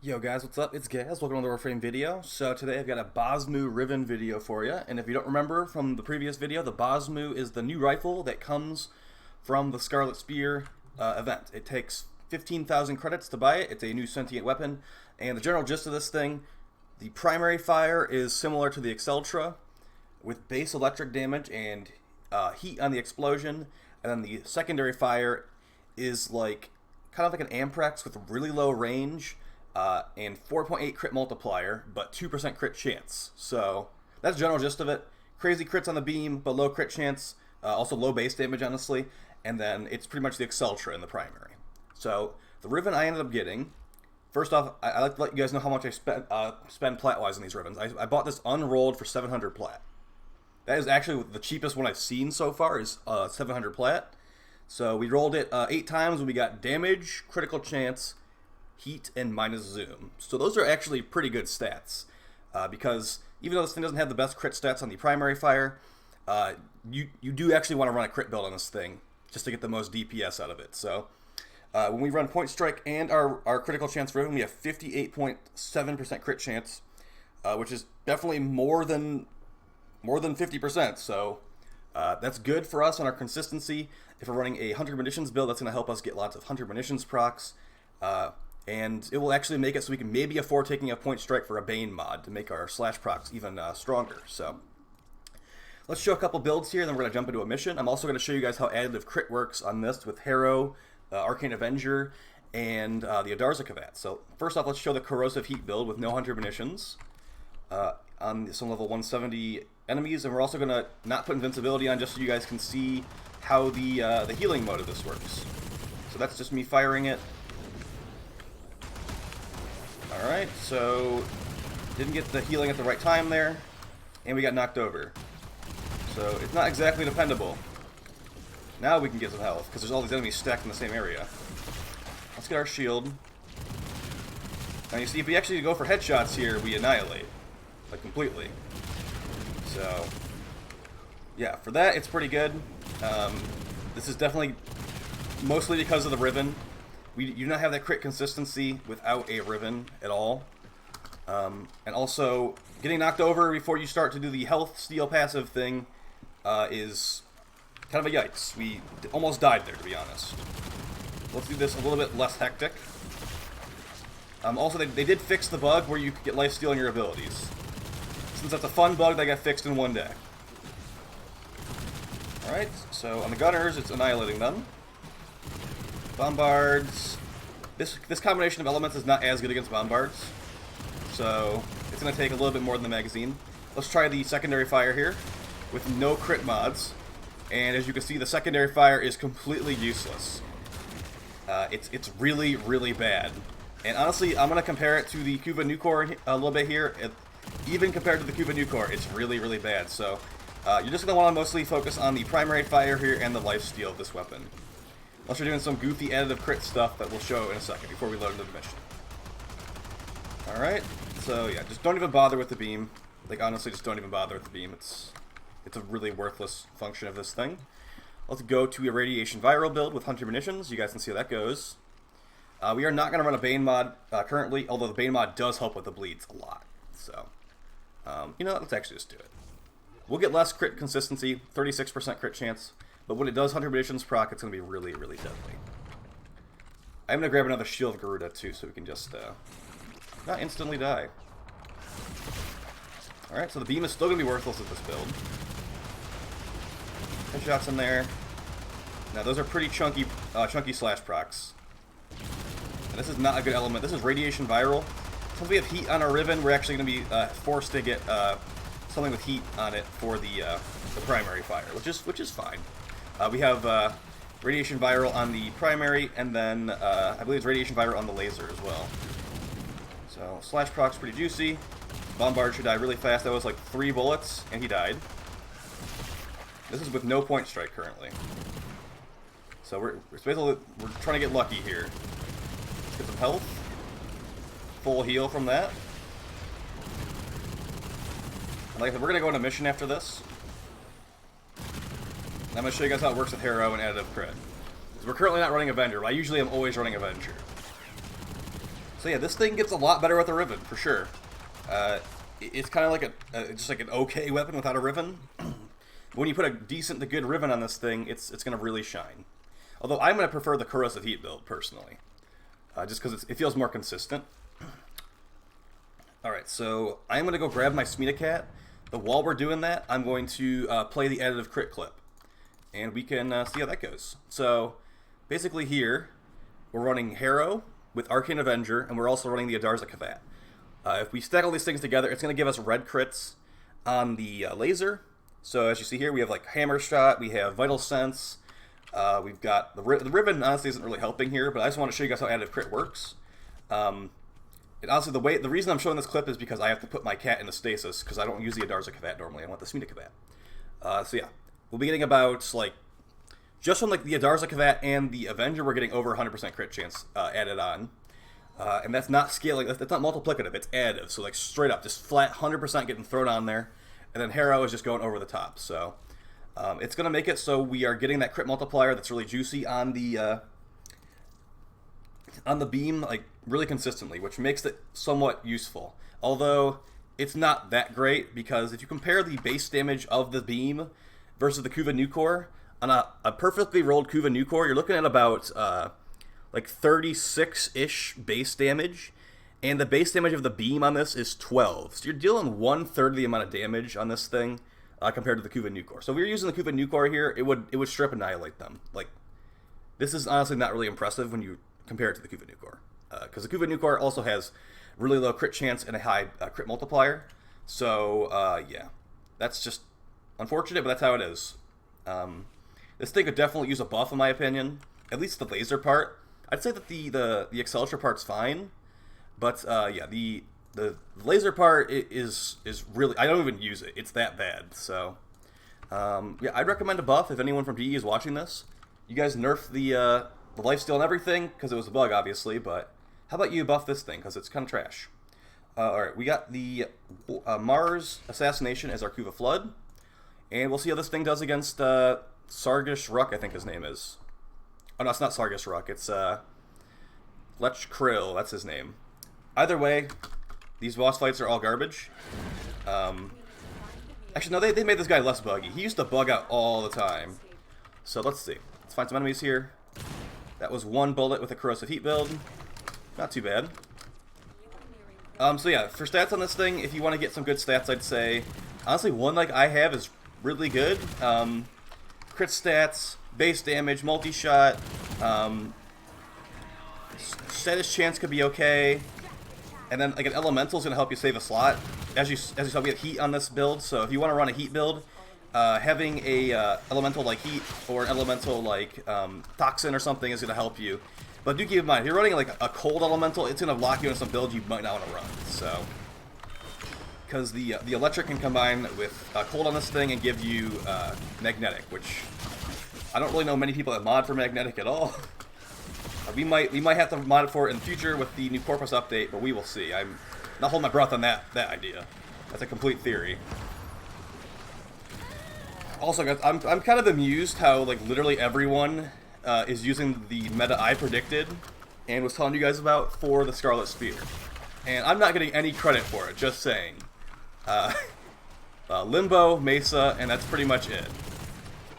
Yo guys, what's up? It's Gaz. Welcome to the Warframe video. So today I've got a Basmu Riven video for you. And if you don't remember from the previous video, the Basmu is the new rifle that comes from the Scarlet Spear event. It takes 15,000 credits to buy it. It's a new sentient weapon. And the general gist of this thing, the primary fire is similar to the Exceltra with base electric damage and heat on the explosion. And then the secondary fire is like kind of like an Amprex with really low range. And 4.8 crit multiplier, but 2% crit chance. So that's the general gist of it. Crazy crits on the beam, but low crit chance. Also low base damage, honestly. And then it's pretty much the Exceltra in the primary. So the Riven I ended up getting. First off, I like to let you guys know how much I spend plat-wise on these Rivens. I bought this unrolled for 700 plat. That is actually the cheapest one I've seen so far is 700 plat. So we rolled it 8 times and we got damage, critical chance, heat, and minus zoom. So those are actually pretty good stats because even though this thing doesn't have the best crit stats on the primary fire, you do actually want to run a crit build on this thing just to get the most DPS out of it. So when we run point strike and our critical chance Riven, we have 58.7% crit chance, which is definitely more than 50%. So that's good for us on our consistency. If we're running a 100 munitions build, that's going to help us get lots of 100 munitions procs. And it will actually make it so we can maybe afford taking a point strike for a Bane mod to make our slash procs even stronger. So let's show a couple builds here, then we're going to jump into a mission. I'm also going to show you guys how additive crit works on this with Harrow, Arcane Avenger, and the Adarza Kavat. So first off, let's show the Corrosive Heat build with no 100 munitions on some level 170 enemies. And we're also going to not put invincibility on just so you guys can see how the healing mode of this works. So that's just me firing it. Alright, so didn't get the healing at the right time there, and we got knocked over. So it's not exactly dependable. Now we can get some health, because there's all these enemies stacked in the same area. Let's get our shield. Now you see, if we actually go for headshots here, we annihilate. Like, completely. So, yeah, for that, it's pretty good. This is definitely mostly because of the Riven. You do not have that crit consistency without a Riven at all. And also, getting knocked over before you start to do the health steal passive thing is kind of a yikes. We almost died there, to be honest. Let's do this a little bit less hectic. Also, they did fix the bug where you could get life steal on your abilities. Since that's a fun bug that got fixed in one day. Alright, so on the gunners, it's annihilating them. Bombards. This combination of elements is not as good against bombards, so it's going to take a little bit more than the magazine. Let's try the secondary fire here with no crit mods, and as you can see, the secondary fire is completely useless. It's really, really bad. And honestly, I'm going to compare it to the Kuva Nucor a little bit here. Even compared to the Kuva Nucor, it's really, really bad. So you're just going to want to mostly focus on the primary fire here and the lifesteal of this weapon. Unless we're doing some goofy additive crit stuff that we'll show in a second before we load into the mission. Alright, so yeah, just don't even bother with the beam. Like, honestly, just don't even bother with the beam. It's a really worthless function of this thing. Let's go to a Radiation Viral build with 100 munitions. You guys can see how that goes. We are not going to run a Bane mod currently, although the Bane mod does help with the bleeds a lot. So, you know what, let's actually just do it. We'll get less crit consistency, 36% crit chance. But when it does 100 munitions proc, it's going to be really, really deadly. I'm going to grab another Shield of Garuda, too, so we can just not instantly die. Alright, so the beam is still going to be worthless with this build. Headshots in there. Now, those are pretty chunky slash procs. And this is not a good element. This is Radiation Viral. Since we have heat on our Riven, we're actually going to be forced to get something with heat on it for the primary fire, which is fine. We have Radiation Viral on the primary, and then I believe it's Radiation Viral on the laser as well. So, slash proc's pretty juicy. Bombard should die really fast. That was like 3 bullets, and he died. This is with no point strike currently. So we're trying to get lucky here. Let's get some health. Full heal from that. Like I said, we're going to go on a mission after this. And I'm going to show you guys how it works with Harrow and additive crit. We're currently not running Avenger, but I usually am always running Avenger. So yeah, this thing gets a lot better with a Riven, for sure. It's kind of like just like an okay weapon without a Riven. When you put a decent to good Riven on this thing, it's going to really shine. Although I'm going to prefer the Corrosive Heat build, personally. Just because it feels more consistent. Alright, so I'm going to go grab my Cat, but while we're doing that, I'm going to play the additive crit clip. And we can see how that goes. So, basically here, we're running Harrow with Arcane Avenger, and we're also running the Adarza Kavat. If we stack all these things together, it's going to give us red crits on the laser. So as you see here, we have like Hammer Shot, we have Vital Sense, we've got the Riven honestly isn't really helping here, but I just want to show you guys how additive crit works. And honestly, the reason I'm showing this clip is because I have to put my cat into stasis, because I don't use the Adarza Kavat normally, I want the Smita Kavat. So yeah, we'll be getting about, like, just from like the Adarza Kavat and the Avenger, we're getting over 100% crit chance added on. And that's not scaling, that's not multiplicative, it's additive, so like straight up, just flat 100% getting thrown on there. And then Harrow is just going over the top, so it's going to make it so we are getting that crit multiplier that's really juicy on the beam, like, really consistently, which makes it somewhat useful. Although, it's not that great, because if you compare the base damage of the beam versus the Kuva Nucor, on a perfectly rolled Kuva Nucor, you're looking at about, like, 36-ish base damage. And the base damage of the beam on this is 12. So you're dealing 1/3 the amount of damage on this thing compared to the Kuva Nucor. So if we were using the Kuva Nucor here, it would strip annihilate them. Like, this is honestly not really impressive when you compare it to the Kuva Nucor. Because the Kuva Nucor also has really low crit chance and a high crit multiplier. So, yeah. That's just unfortunate, but that's how it is. This thing could definitely use a buff, in my opinion. At least the laser part. I'd say that the Excelsior part's fine. But, yeah, the laser part is really... I don't even use it. It's that bad. So, yeah, I'd recommend a buff if anyone from PE is watching this. You guys nerfed the lifesteal and everything, because it was a bug, obviously, but how about you buff this thing, because it's kind of trash. Alright, we got the Mars Assassination as our Kuva Flood, and we'll see how this thing does against Sargish Ruck, I think his name is. Oh, no, it's not Sargish Ruck, it's Lech Krill, that's his name. Either way, these boss fights are all garbage. Actually, no, they made this guy less buggy. He used to bug out all the time. So let's see. Let's find some enemies here. That was one bullet with a Corrosive Heat build. Not too bad. So yeah, for stats on this thing, if you want to get some good stats, I'd say, honestly, one like I have is really good. Crit stats, base damage, multi-shot, status chance could be okay. And then, like, an elemental is going to help you save a slot. As you saw, we have heat on this build, so if you want to run a heat build, having a elemental like heat or an elemental like toxin or something is going to help you. But do keep in mind, if you're running like a cold elemental, it's going to lock you into some builds you might not want to run. So, because the electric can combine with cold on this thing and give you magnetic, which I don't really know many people that mod for magnetic at all. We might have to mod it for it in the future with the new Corpus update, but we will see. I'm not holding my breath on that idea. That's a complete theory. Also, guys, I'm kind of amused how like literally everyone is using the meta I predicted and was telling you guys about for the Scarlet Spear, and I'm not getting any credit for it. Just saying. Limbo, Mesa, and that's pretty much it.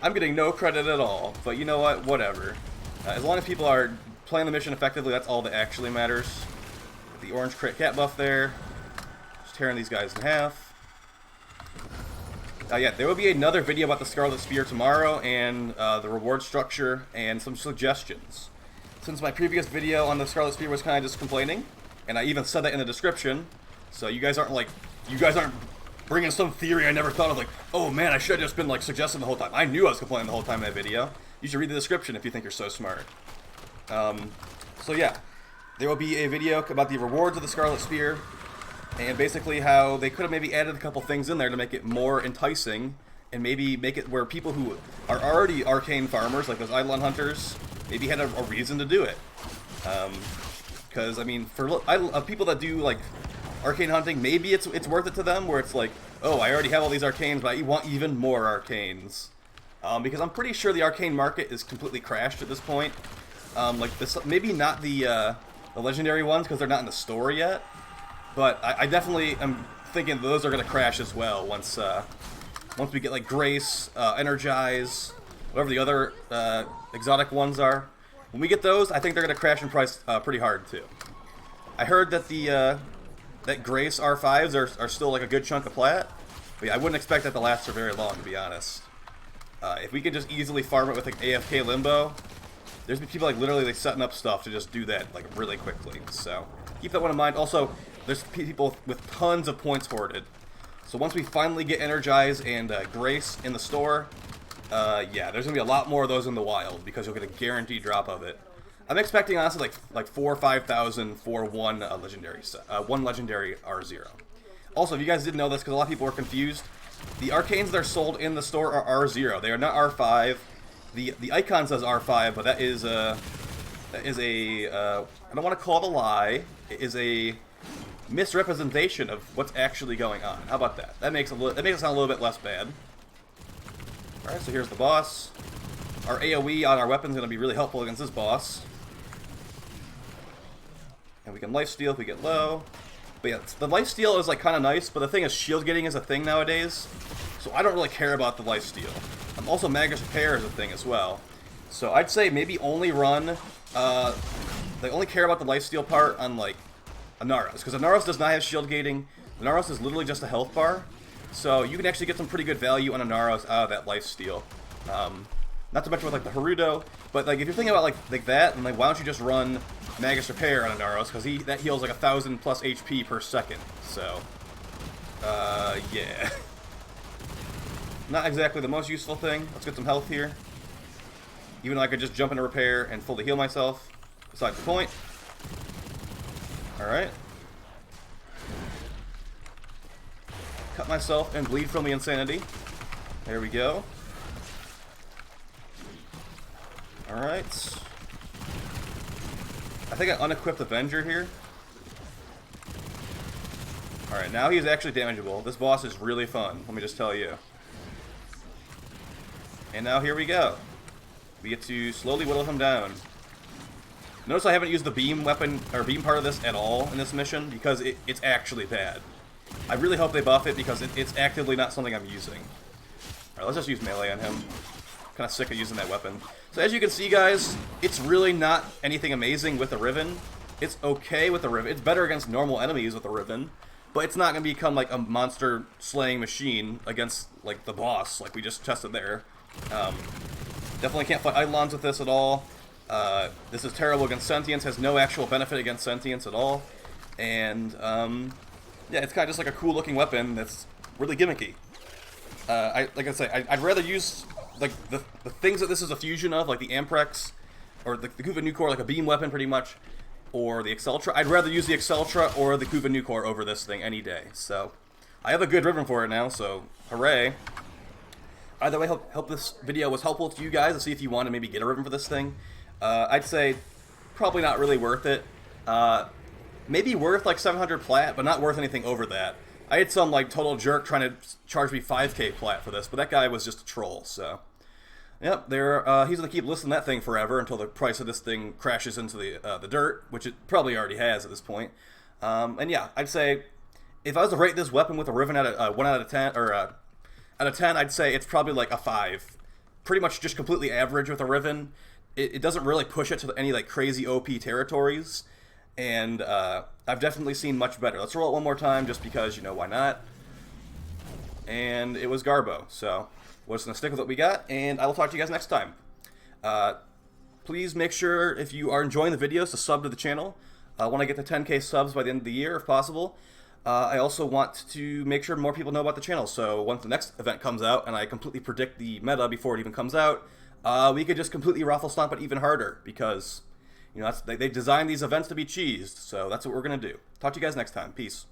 I'm getting no credit at all, but you know what? Whatever. As long as people are playing the mission effectively, that's all that actually matters. The orange crit cat buff there. Just tearing these guys in half. Yeah, there will be another video about the Scarlet Spear tomorrow, and the reward structure, and some suggestions. Since my previous video on the Scarlet Spear was kind of just complaining, and I even said that in the description, so you guys aren't bringing some theory I never thought of, like, oh man, I should have just been like suggesting the whole time. I knew I was complaining the whole time in that video. You should read the description if you think you're so smart. So yeah, there will be a video about the rewards of the Scarlet Spear, and basically how they could have maybe added a couple things in there to make it more enticing, and maybe make it where people who are already arcane farmers, like those Eidolon hunters, maybe had a reason to do it. Because, I mean, for people that do, like, arcane hunting, maybe it's worth it to them, where it's like, oh, I already have all these arcanes, but I want even more arcanes. Because I'm pretty sure the arcane market is completely crashed at this point. Like, this, maybe not the the legendary ones because they're not in the store yet. But I definitely am thinking those are going to crash as well once we get like Grace, Energize, whatever the other exotic ones are. When we get those, I think they're going to crash in price pretty hard too. I heard that that Grace R5s are still like a good chunk of plat. But yeah, I wouldn't expect that to last for very long, to be honest. If we could just easily farm it with like AFK Limbo, there's people like literally like, setting up stuff to just do that like really quickly. So keep that one in mind. Also, there's people with tons of points hoarded. So once we finally get Energize and Grace in the store, yeah, there's gonna be a lot more of those in the wild because you'll get a guaranteed drop of it. I'm expecting honestly like 4,000 or 5,000 for one legendary R0. Also, if you guys didn't know this, because a lot of people were confused, the arcanes that are sold in the store are R0. They are not R5. The icon says R5, but that is a I don't want to call it a lie. It is a misrepresentation of what's actually going on. How about that? That makes it sound a little bit less bad. All right, so here's the boss. Our AoE on our weapon is going to be really helpful against this boss. And we can lifesteal if we get low. But yeah, the lifesteal is like kind of nice, but the thing is shield getting is a thing nowadays. So I don't really care about the lifesteal. Also, Magus Repair is a thing as well. So I'd say maybe only run, they only care about the lifesteal part on like Anaros, because Anaros does not have shield gating. Anaros is literally just a health bar. So you can actually get some pretty good value on Anaros out of that lifesteal. Not to mention with like the Haruto, but like if you're thinking about like that, and like why don't you just run Magus Repair on Anaros, because that heals like 1,000 plus HP per second. So, yeah. Not exactly the most useful thing. Let's get some health here. Even though I could just jump into repair and fully heal myself. Besides the point. Alright. Cut myself and bleed from the insanity. There we go. Alright. I think I unequipped Avenger here. Alright, now he's actually damageable. This boss is really fun, let me just tell you. And now here we go. We get to slowly whittle him down. Notice I haven't used the beam weapon, or beam part of this at all in this mission, because it's actually bad. I really hope they buff it, because it's actively not something I'm using. Alright, let's just use melee on him. Kind of sick of using that weapon. So as you can see, guys, it's really not anything amazing with the Riven. It's okay with the Riven. It's better against normal enemies with the Riven, but it's not going to become like a monster slaying machine against like the boss like we just tested there. Definitely can't fight Eidolons with this at all. This is terrible against Sentience, has no actual benefit against Sentience at all. And, yeah, it's kind of just like a cool looking weapon that's really gimmicky. Like I say, I'd rather use like the things that this is a fusion of, like the Amprex, or the Kuva Nucor, like a beam weapon pretty much, or the Exceltra. I'd rather use the Exceltra or the Kuva Nucor over this thing any day. So, I have a good Riven for it now, so hooray. Either way, hope this video was helpful to you guys to see if you want to maybe get a Riven for this thing. I'd say probably not really worth it. Maybe worth like 700 plat, but not worth anything over that. I had some like total jerk trying to charge me 5k plat for this, but that guy was just a troll, so. Yep, he's going to keep listing that thing forever until the price of this thing crashes into the dirt, which it probably already has at this point. And yeah, I'd say if I was to rate this weapon with a Riven at a 1 out of 10, or out of 10, I'd say it's probably like a 5. Pretty much just completely average with a Riven. It doesn't really push it to any like crazy OP territories, and I've definitely seen much better. Let's roll it one more time just because, you know, why not? And it was Garbo, so we're just going to stick with what we got, and I will talk to you guys next time. Please make sure, if you are enjoying the videos, to sub to the channel. I want to get to 10k subs by the end of the year, if possible. I also want to make sure more people know about the channel, so once the next event comes out, and I completely predict the meta before it even comes out, we could just completely raffle stomp it even harder, because, you know, they designed these events to be cheesed, so that's what we're going to do. Talk to you guys next time. Peace.